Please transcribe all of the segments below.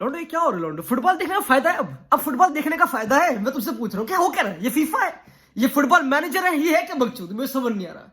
लॉन्डो ये क्या हो रहा है लॉन्डो? फुटबॉल देखने का फायदा है अब फुटबॉल देखने का फायदा है। मैं तुमसे पूछ रहा हूँ क्या हो क्या रहा है? ये फीफा है, ये फुटबॉल मैनेजर है, ये है क्या बकचोद? मुझे समझ नहीं आ रहा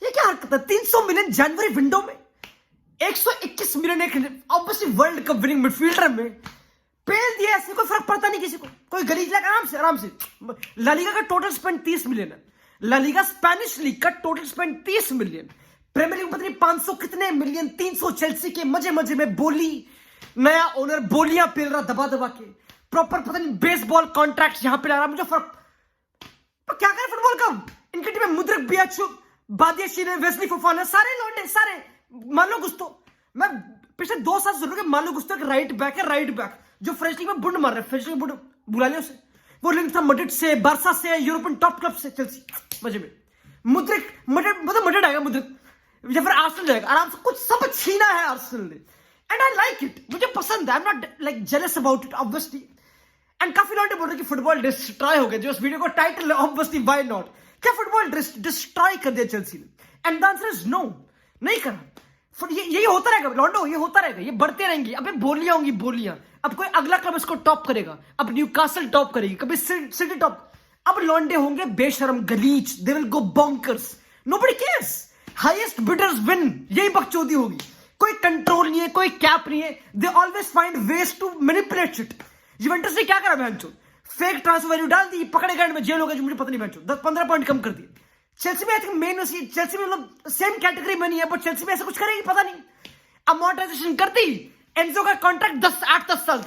ये क्या हरकत है। 300 मिलियन जनवरी विंडो में 121 मिलियन एक obviously world cup winning midfielder में पेल दिया। ऐसे कोई फर्क पड़ता नहीं किसी को, कोई गलीज लगा आराम से। ला लीगा का टोटल स्पेंड 30 मिलियन है। ला लीगा स्पेनिश लीग का total spend 30 million. Premier League में पता नहीं 500 कितने मिलियन, 300 चेल्सी के मजे मजे में बोली, नया ओनर बोलियां पेल रहा दबा दबा के, प्रॉपर पता नहीं बेसबॉल कॉन्ट्रैक्ट यहां पे ला रहा। मुझे फर्क तो क्या करे फुटबॉल का? इनकी टीम में मुद्रिक, बियाचू, बादियाशी ने, वेस्ली फोफाना, सारे लौंडे सारे। मालो गुस्तो, मैं पिछले 2 साल से सुन रहा हूं कि मालो गुस्तो एक राइट बैक है, राइट बैक जो फ्रेंच लीग में बुंड मार रहा है। फ्रेंच लीग में बुंड बुला लिया उसे। वो लिंक था मड्रिड से, बार्सा से, यूरोपियन टॉप क्लब से, चेल्सी मजे में। मुद्रिक मतलब मड्रिड आएगा मुद्रिक, या फिर आर्सेनल जाएगा आराम से। कुछ सब छीना है आर्सेनल ने एंड आई लाइक इट, मुझे पसंद है। I am not like jealous about it obviously. And काफी लौंडे बोल रहे कि फुटबॉल डिस्ट्रॉय हो गया, जो इस वीडियो को टाइटल है ऑब्वियसली व्हाई नॉट। क्या फुटबॉल डिस्ट्रॉय कर दिया चेल्सी ने? And the answer is no, नहीं करा। यही होता रहेगा लॉन्डो, ये होता रहेगा, ये बढ़ते रहेंगे। अबे बोलियां होंगी बोलियां। अब कोई अगला क्लब इसको टॉप करेगा, अब न्यूकासल टॉप करेगी, कभी सिटी टॉप। अब लॉन्डे होंगे बेशरम गलीच, they will go bonkers, nobody cares, highest bidders win. यही बकचोदी होगी, कोई कंट्रोल नहीं है, कोई कैप नहीं है। They always find ways to manipulate it. Juventus ने क्या करा बहनचोद? फेक ट्रांसफर वैल्यू डाल दी, पकड़े गए में जेल हो गया, जो मुझे पता नहीं बहनचोद। 10-15 पॉइंट कम कर दिए। चेल्सी में आई थिंक मेन चेल्सी में मतलब सेम कैटेगरी में नहीं है, बट चेल्सी में ऐसा कुछ करेगी पता नहीं। अमोर्टाइजेशन कर दी। एंजो का कॉन्ट्रैक्ट 8 साल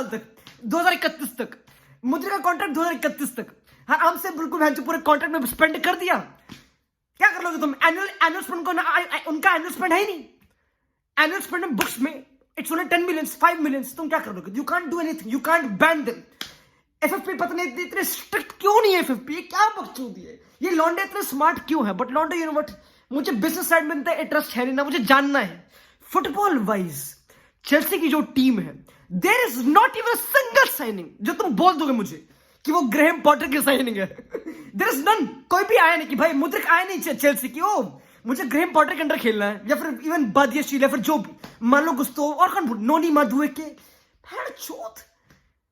तक 2031 तक। मुद्रिक का कॉन्ट्रैक्ट 2031 तक। हाँ आराम से बिल्कुल बहनचोद पूरे कॉन्ट्रैक्ट में स्पेंड कर दिया। क्या कर लोगे तुम? एनुअल स्पेंड को उनका एनुअल स्पेंड है ही नहीं। एनुअल स्पेंड में बुक्स में इट्स ओनली 10 मिलियन 5 मिलियन। तुम क्या कर लोगे? You can't do anything, you can't ban them. FFP पता नहीं इतने स्ट्रिक्ट क्यों नहीं है। एफएफपी ये क्या बकचोदी है? ये लॉन्डे इतने स्मार्ट क्यों है? बट लॉन्डे यू नो व्हाट, मुझे बिजनेस साइड में इतना इंटरेस्ट है नहीं ना, मुझे जानना है फुटबॉल वाइज चेल्सी की जो टीम है, there is not even single signing जो तुम बोल दोगे मुझे कि वो ग्रेहम पॉटर की साइनिंग है। There is none. कोई भी आया नहीं कि भाई मुद्रिक आया नहीं चेल्सी की, ओ मुझे ग्रेहम पॉटर के अंडर खेलना है, या फिर इवन बादियाशी, या फिर जो भी मान लो गुस्तो और कौन, नोनी मादुए के चौथ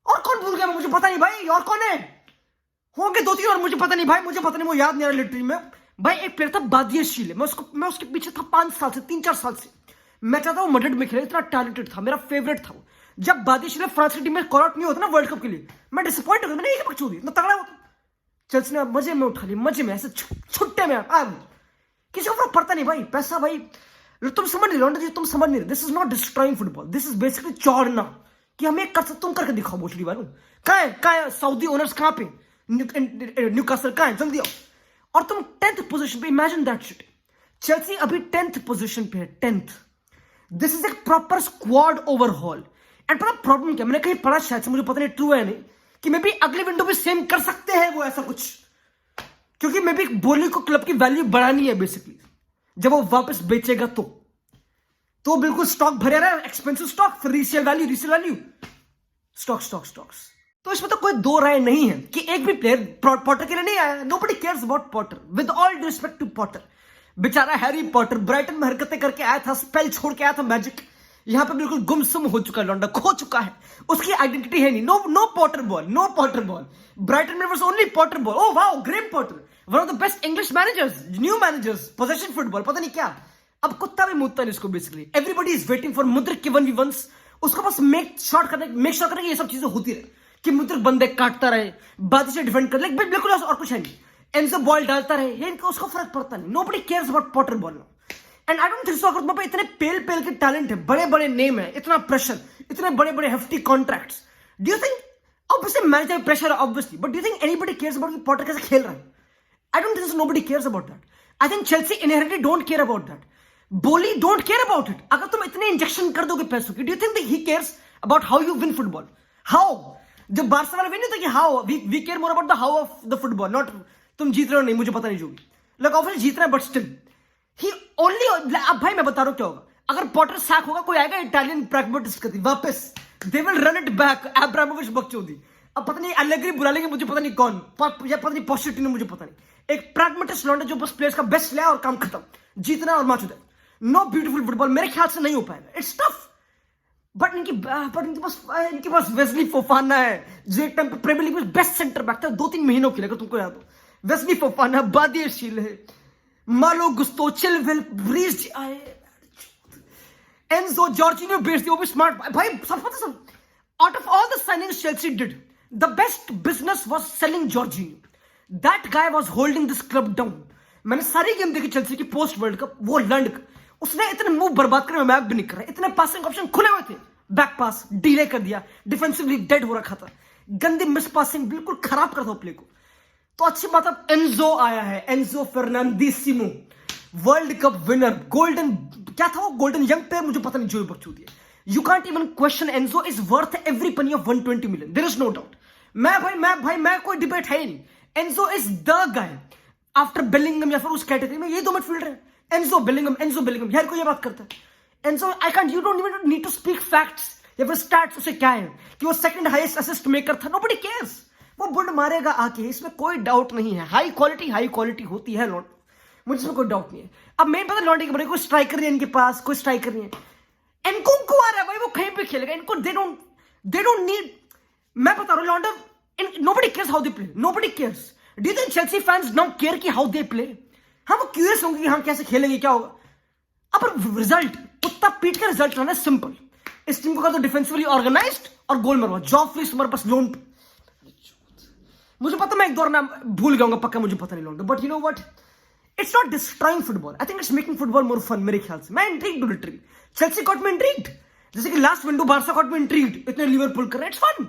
और कौन भूल गया मुझे पता नहीं भाई। और कौन है? होंगे 2-3 और मुझे पता नहीं भाई, मुझे पता नहीं, वो याद नहीं आ रहा लिटरली में। भाई एक प्लेयर था बादियाशी, मैं उसके पीछे था 5 साल से, 3-4 साल से। मैं चाहता हूँ मड्रिड में खेले, इतना टैलेंटेड था, मेरा फेवरेट था वो। जब बादियाशी फ्रांस की टीम में कॉल आउट नहीं होता ना वर्ल्ड कप के लिए, मैं डिसअपॉइंट हो गया। मैंने एक बकचोदी इतना तगड़ा हो, चेल्सी ने मजे में उठा ली, मजे में ऐसे छुट्टे में किसी को फर्क पड़ता नहीं भाई। पैसा भाई तुम समझ नहीं रहे, तुम समझ नहीं रहे। This is not destroying football, this is basically चौड़ना कि हम एक कर सकते, तुम करके दिखाओ मोस्टली वालों। कहाँ है सऊदी ओनर्स? कहाँ पे? न्यूकासल कहाँ है? जल्दी आओ। और तुम 10th पोजीशन पे, इमेजिन दैट शिट। चेल्सी अभी 10th पोजीशन पे है, 10th। दिस इज एक प्रॉपर स्क्वाड ओवरहॉल। एंड पता प्रॉब्लम क्या, मैंने कहीं पढ़ा शायद से, मुझे पता नहीं ट्रू है नहीं, कि मे भी अगले विंडो पे सेम कर सकते हैं वो ऐसा कुछ, क्योंकि मे भी बोली को क्लब की वैल्यू बढ़ानी है बेसिकली। जब वो वापस बेचेगा तो बिल्कुल स्टॉक भरे रहा है, एक्सपेंसिव स्टॉक, फिर रीसेल वैल्यू स्टॉक्स। तो इसमें तो कोई दो राय नहीं है कि एक भी प्लेयर पॉटर के लिए नहीं आया। Nobody cares about Potter, with all due respect to Potter. बेचारा हैरी पॉटर ब्राइटन में हरकतें करके आया था, स्पेल छोड़ के आया था, मैजिक यहां पे बिल्कुल गुमसुम हो चुका है, लौंडा खो चुका है, उसकी आइडेंटिटी है नहीं। No Potter ball. ब्राइटन में was only Potter ball. Oh wow, Graham Potter, one of the best English managers, new managers, possession football, पता नहीं क्या। अब कुत्ता भी मुतता नहीं इसको basically. Everybody is waiting for Mudryk के 1v1s। उसको बस मेक श्योर करने की ये सब चीजें होती रहे कि मुद्रिक बंदे काटता रहे, बादी से डिफेंड कर ले, बिल्कुल और कुछ है नहीं। एंजो बॉल डालता रहे, ये इनको उसको फर्क पड़ता नहीं। Nobody cares about Potter ball. And I don't think सो, अगर तुम पे इतने पेल के टैलेंट है, बड़े नेम है, इतना प्रेशर, इतने बड़े hefty contracts, do you think, obviously manager pressure है obviously, but do you think anybody cares about Potter कैसे खेल रहा है? I don't think so, nobody cares about that. I think Chelsea inherently don't care about that. Boehly don't care about it. अगर तुम इतने injection कर दोगे पैसों की, do you think he cares about how you win football? How? जब Barca वाला win नहीं था कि how we care more about the how of the football, not तुम जीत रहे हो नहीं, मुझे पता नहीं जो भी, लाइक ऑब्वियसली जीत रहा है, बट स्टिल ही ओनली। अब भाई मैं बता रहा हूं क्या होगा अगर पॉटर सैक होगा, कोई आएगा इटालियन प्रैग्मेटिस्ट करती वापस, they will run it back, Abramovich बकचोदी। अब पता नहीं अलेग्री बुला लेंगे, मुझे पता नहीं कौन, या पता नहीं पॉजिटिव, मुझे पता नहीं। एक प्रैग्मेटिस्ट लौंडा जो बस प्लेयर्स का बेस्ट ले और काम खत्म, जीतना और माचुदा। नो ब्यूटीफुल फुटबॉल मेरे ख्याल से नहीं हो पाएगा, इट्स टफ। इनके पास वेस्ली फोफाना है जो एक टाइम पे प्रीमियर लीग में बेस्ट सेंटर बैक था 2-3 महीनों के लिए, अगर तुमको याद हो। वेस्ली फोफाना, बादियाशील है, मालो गुस्तो, चिलवेल, ब्रीज आए, एंजो, जॉर्जिनियो बेच दिया, वो भी स्मार्ट भाई। सब पता सब, out of all the signings Chelsea did, the best business was selling Jorginho. That guy was holding this club down. मैंने सारी गेम देखी चेल्सी की पोस्ट वर्ल्ड कप, वो लंड उसने इतने मूव बर्बाद करे, मैप भी नहीं कर रहा, इतने पासिंग ऑप्शन खुले हुए थे, बैक पास डिले कर दिया, डिफेंसिवली डेड हो रखा था, गंदी मिस पासिंग बिल्कुल खराब कर दो प्ले को। तो अच्छी बात, अब एंजो आया है, Enzo Fernandisimo, world cup winner, golden क्या था वो, गोल्डन यंग प्लेयर, मुझे पता नहीं जो बकचोदी है। You can't even question, Enzo is worth every penny of 120 million, there is no doubt. मैं कोई डिबेट है ही नहीं, Enzo is the guy after Bellingham या फिर उस कैटेगरी में, ये दो मिडफील्डर है, एंजो बेलिंगम, यार कोई ये बात करता है। Enzo I can't, you don't even need to speak facts या फिर स्टैट्स, उसे क्या है कि वो सेकंड हाईएस्ट असिस्ट मेकर था, नोबडी केयर्स, वो बुंड मारेगा आके, इसमें कोई डाउट नहीं है। हाई क्वालिटी होती है लॉन्ड, मुझे इसमें कोई डाउट नहीं है। अब मेन पता लॉन्डे के बड़े कोई स्ट्राइकर नहीं है इनके पास, कोई स्ट्राइकर नहीं है। इनको आ रहा है भाई, वो कहीं पे खेलेगा, इनको दे डोंट नीड। मैं बता रहा हूँ लॉन्डे, nobody cares how they play, nobody cares. Do you think Chelsea fans now care कि हाउ दे प्ले? हाँ, वो क्यूरियस होंगे कि हाँ कैसे खेलेंगे, क्या होगा। अब रिजल्ट, कुत्ता पीट के रिजल्ट लाना है, सिंपल। इस टीम को कर दो डिफेंसिवली ऑर्गेनाइज्ड और गोल मरवा। जॉब फ्रीज तुम्हारे पास लोन, मुझे पता मैं एक दौर नाम भूल जाऊंगा पक्का, मुझे पता नहीं loan, but you know what, it's not destroying football, I think it's making football more fun मेरे ख्याल से। मैं इंट्रीग्ड लिटरली, चेल्सी कॉट में इंट्रीग्ड, जैसे कि लास्ट विंडो बारसा कॉट में इंट्रीग्ड, इतने लिवरपूल कर रहे हैं, इट्स फन।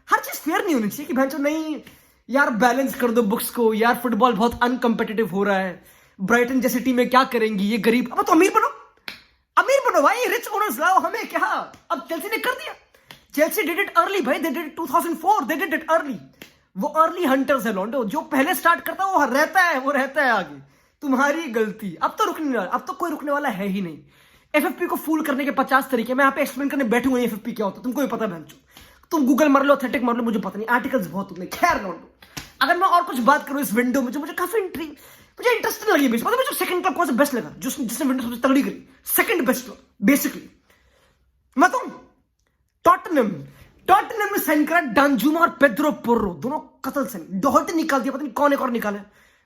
हर चीज फेयर नहीं होनी चाहिए कि भैंचो नहीं यार बैलेंस कर दो बुक्स को, यार फुटबॉल बहुत अनकंपेटिटिव हो रहा है, ब्राइटन जैसी टीमें क्या करेंगी, ये गरीब, अब तो अमीर बनो भाई, रिच ओनर्स लाओ, हमें क्या। अब चेल्सी ने कर दिया, चेल्सी डिड इट अर्ली भाई, they did it 2004, they did it early. वो अर्ली हंटर्स है लॉन्डो, जो पहले स्टार्ट करता है वो रहता है आगे, तुम्हारी गलती। अब तो कोई रुकने वाला है ही नहीं। एफएफपी को फूल करने के 50 तरीके, मैं यहाँ पे एक्सप्लेन करने बैठूंगा एफएफपी क्या होता है, तुमको भी पता है, तुम गूगल मार लो, ऑथेंटिक मार लो, मुझे पता नहीं, आर्टिकल्स बहुत होते हैं। खैर लॉन्डो, अगर मैं और कुछ बात करूं इस विंडो में, जो मुझे काफी मुझे इंटरेस्टिंग लगी, मतलब मुझे सेकंड क्लब कौन सा बेस्ट लगा, जिसने विंडो सबसे तगड़ी करी, सेकंड बेस्ट क्लब बेसिकली। मैं तो टॉटनहम में साइन करा डांजुमा और पेड्रो पोर्रो, दोनों कतल साइन, डॉट निकाल दिया, पता नहीं कौन एक और निकाला।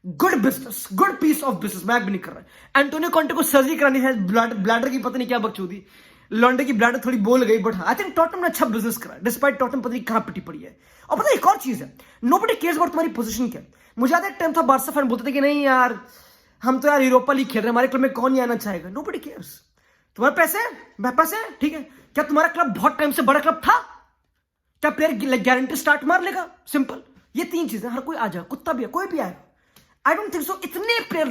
Good business, good piece of business, मैं भी नहीं कर रहा है। एंटोनियो कॉन्टे को सर्जरी करानी है, ब्लैडर की पता नहीं क्या बकचोदी, लॉन्डे की ब्लैडर थोड़ी बोल गई, बट आई थिंक टॉटनहम ने अच्छा बिजनेस करा, डिस्पाइट टॉटनहम पता नहीं कहां पिटी पड़ी है। और पता एक और चीज है, नोबडी केयर्स अबाउट तुम्हारी पोजीशन क्या। मुझे याद है एक टाइम था बारसा फैन बोलते थे कि नहीं यार हम तो यार यूरोपा लीग खेल रहे हैं, हमारे क्लब में कौन ही आना चाहेगा। नोबडी केयर्स, तुम्हारे पैसे हैं, ठीक है, क्या तुम्हारा क्लब बहुत टाइम से बड़ा क्लब था, क्या प्लेयर गारंटी स्टार्ट मार लेगा, सिंपल। ये 3 चीजें, हर कोई आ जाएगा, कुत्ता भी है, कोई भी आएगा। आई डोंट थिंक सो इतने प्लेयर,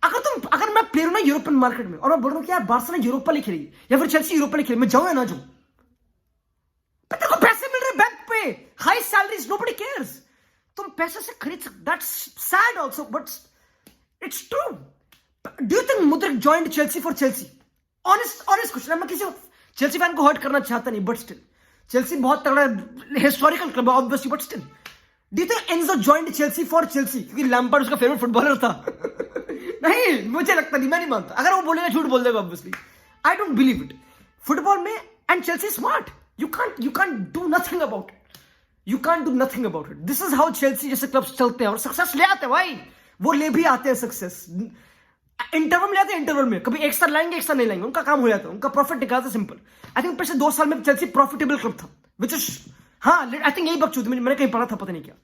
अगर मैं प्लेयर हूं ना यूरोपियन मार्केट में और मैं बोल रहा हूं कि यार बार्सा ने यूरोपा लीग खेलेगी या फिर चेल्सी यूरोपा लीग खेलेगी, मैं जाऊं या ना जाऊं, तेरे को पैसे मिल रहे बैंक पे, हाई सैलरीज, नोबडी केयर्स, तुम पैसे से खरीद सकते, that's sad also but it's true. Do you think Mudryk joined Chelsea for Chelsea? Honest question, मैं किसी चेल्सी फैन को हर्ट करना चाहता नहीं, बट स्टिल चेल्सी बहुत तगड़ा हिस्टोरिकल क्लब है obviously, but still do you think Enzo joined Chelsea for Chelsea क्योंकि लैम्पार्ड उसका फेवरेट फुटबॉलर था? नहीं, मुझे लगता नहीं, मैं नहीं मानता। अगर वो बोलेगा झूठ बोल देगा obviously, I don't believe it. Football में and Chelsea smart, you can't do nothing about it, this is how Chelsea जैसे क्लब्स चलते हैं और सक्सेस ले आते हैं भाई, वो ले भी आते हैं सक्सेस, इंटरवल में लाते हैं, इंटरवल में कभी एक साल लाएंगे एक साल नहीं लाएंगे, उनका काम हो जाता है, उनका प्रॉफिट निकालते, सिंपल। आई थिंक पिछले 2 साल में चेल्सी प्रॉफिटेबल क्लब था, विच इज आई थिंक यही बकचोदी मैंने कहीं पढ़ा था, पता नहीं क्या,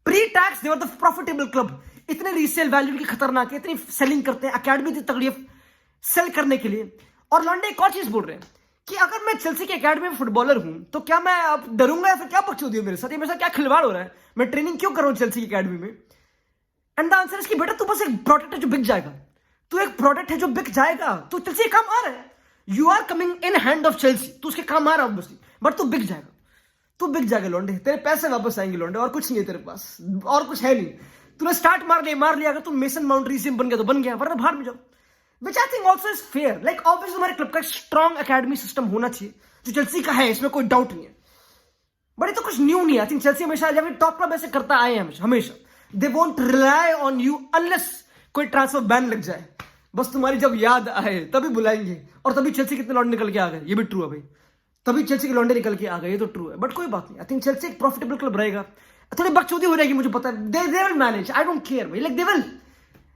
pre tax they were the profitable club. इतने रीसेल वैल्यू की खतरनाक है, इतनी सेलिंग करते हैं, अकेडमी इतनी तगड़ी है सेल करने के लिए। और लॉन्डे एक और चीज बोल रहे हैं कि अगर मैं चेल्सी की अकेडमी में फुटबॉलर हूं तो क्या मैं अब डरूंगा या फिर क्या बकचोदी है मेरे साथ, ये मेरे साथ क्या खिलवाड़ हो रहा है, मैं ट्रेनिंग क्यों कर रहा हूं चेल्सी की अकेडमी में? एंड द आंसर इज कि बेटा तू बस एक प्रोडक्ट है जो बिक जाएगा, तू चेल्सी काम आ रहा है, you are coming in hand of Chelsea, तू उसके काम आ रहा है ऑब्वियसली, बट तू बिक जाएगा लॉन्डे, तेरे पैसे वापस आएंगे लॉन्डे, और कुछ नहीं है तेरे पास, और कुछ है नहीं। तूने स्टार्ट मार लिया, अगर तुम मेसन माउंट रिजिम बन गया तो बन गया, वरना बाहर में जाओ, which I think also is fair. Like obviously हमारे क्लब का स्ट्रॉन्ग अकेडमी सिस्टम होना चाहिए, जो चेल्सी का है, इसमें कोई डाउट नहीं है, बट ये तो कुछ न्यू नहीं है। आई थिंक चेल्सी हमेशा जब टॉप क्लब ऐसे करता आए हैं हमेशा, they won't rely on you unless कोई ट्रांसफर बैन लग जाए, बस तुम्हारी जब याद आए तभी बुलाएंगे, और तभी चेल्सी कितने लॉट निकल के आ गए, ये भी ट्रू है भाई। तभी चेल्सी के लौंडे निकल के आ गए, ये तो ट्रू है, बट कोई बात नहीं। आई थिंक चेल्सी एक प्रॉफिटेबल क्लब रहेगा, थोड़ी बकचोदी हो रहेगी, मुझे पता है, they will manage, I don't care भाई, लाइक दे विल।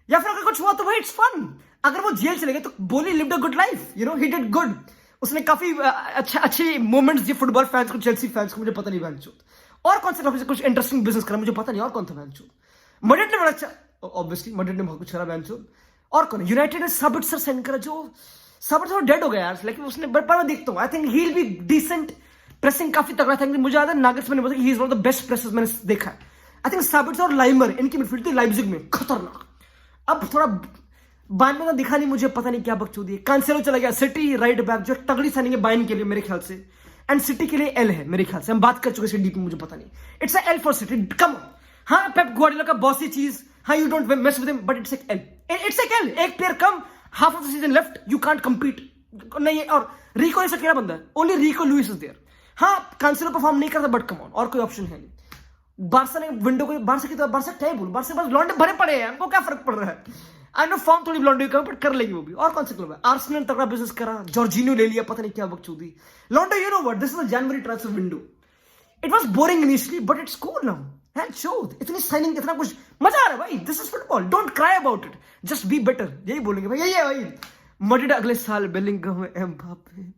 या फिर अगर कुछ हुआ तो भाई इट्स फन, अगर वो जेल चले गए तो बोली lived a good life, you know, he did good, उसने काफी अच्छे मोमेंट्स दिए फुटबॉल फैंस को, चेल्सी फैंस को, मुझे पता नहीं बैंचोद। और कौन सा कुछ इंटरेस्टिंग बिजनेस करा मुझे पता नहीं, और कौन था बैंचोद। मैड्रिड ने बड़ा अच्छा, ऑब्वियसली मैड्रिड ने बहुत कुछ करा बैंचोद। और कौन, यूनाइटेड ने साबित्सर साइन करा, जो साबित्सर डेड हो गया यार, लेकिन उसने, पर मैं देखता हूँ, I think he will be decent, pressing काफी तगड़ा था, मुझे याद है नागल्समैन ने बोला कि he is one of the best pressures मैंने देखा है। आई थिंक साबित्सर और लाइमर, इनकी मिडफील्ड थी लाइप्जिग में खतरनाक। अब थोड़ा बायन में दिखा नहीं, मुझे पता नहीं क्या बकचोदी है। कैंसेलो चला गया सिटी, राइट बैक, जो तगड़ी साइनिंग है बायन के लिए मेरे ख्याल से, एंड सिटी के लिए एल है मेरे ख्याल से, हम बात कर चुके हैं डीप में, मुझे पता नहीं, it's a L for City, come on. हाँ पेप ग्वार्डियोला का बॉसी चीज, हाँ you don't mess with him, but it's L, it's L, एक प्लेयर कम, half of the season left, you can't compete नहीं। और रिको ऐसा क्या बंदा है, only Rico Lewis is there. हाँ कैंसेलो परफॉर्म नहीं करता, बट कम ऑन, और कोई ऑप्शन है नहीं। बारसा ने विंडो को, बारसा की तो बारसा क्या बोल, बारसा बस लौंडे भरे पड़े हैं, हमको क्या फर्क पड़ रहा है। आई नो फॉर्म थोड़ी लॉन्डे कम, बट कर लेगी वो भी। और कौन सा क्लब है, आर्सेनल तगड़ा बिजनेस करा, जॉर्जिनो ले लिया, पता नहीं क्या बकचोदी। लॉन्डे, you know what, this is the January transfer window, it was boring initially but it's cool now, है शोध, इतनी साइनिंग, इतना कुछ मजा आ रहा है भाई, this is football, don't cry about it, just be better, यही बोलेंगे भाई, यही है भाई। मैड्रिड अगले साल बेलिंगम, एम्बापे,